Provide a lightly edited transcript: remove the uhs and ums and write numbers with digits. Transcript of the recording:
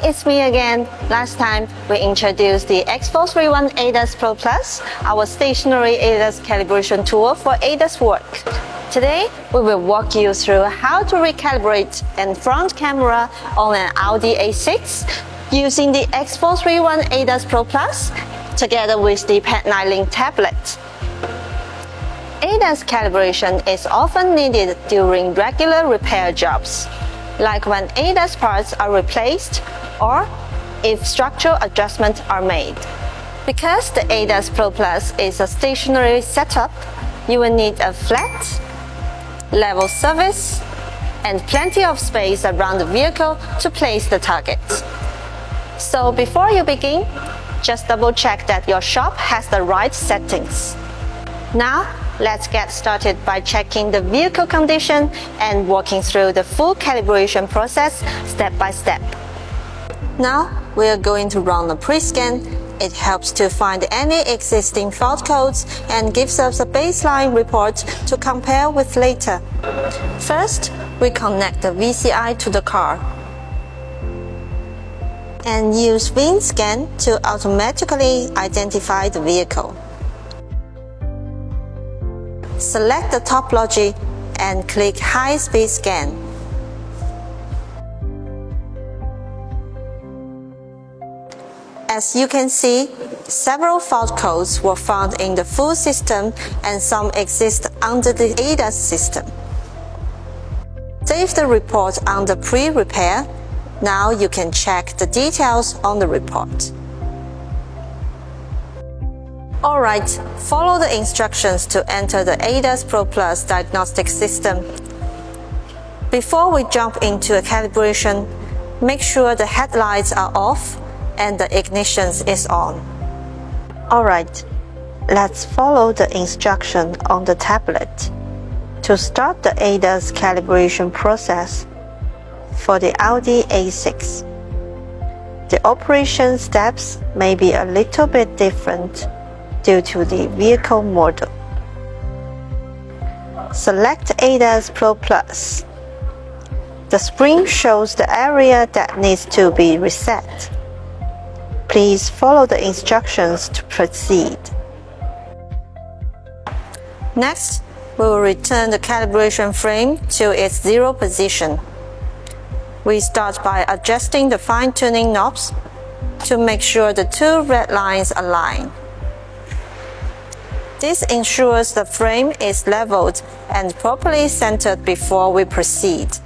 it's me again. Last time we introduced the X431 ADAS Pro Plus, our stationary ADAS calibration tool for ADAS work. Today, we will walk you through how to recalibrate a front camera on an Audi A6 using the X431 ADAS Pro Plus together with the Ep.1 Link tablet. ADAS calibration is often needed during regular repair jobs, like when ADAS parts are replaced or if structural adjustments are made. Because the ADAS Pro Plus is a stationary setup, you will need a flat, level surface, and plenty of space around the vehicle to place the target. So before you begin, just double check that your shop has the right settings. Now, let's get started by checking the vehicle condition and walking through the full calibration process step by step. Now, we are going to run a pre-scan. It helps to find any existing fault codes and gives us a baseline report to compare with later. First, we connect the VCI to the car and use VinScan to automatically identify the vehicle. Select the topology and click High-Speed Scan. As you can see, several fault codes were found in the full system and some exist under the ADAS system. Save the report under pre-repair. Now you can check the details on the report. Alright, follow the instructions to enter the ADAS Pro Plus diagnostic system. Before we jump into a calibration, make sure the headlights are off and the ignition is on. Alright, let's follow the instruction on the tablet to start the ADAS calibration process for the Audi A6. The operation steps may be a little bit different due to the vehicle model. Select ADAS Pro Plus. The screen shows the area that needs to be reset. Please follow the instructions to proceed. Next, we will return the calibration frame to its zero position. We start by adjusting the fine-tuning knobs to make sure the two red lines align. This ensures the frame is leveled and properly centered before we proceed.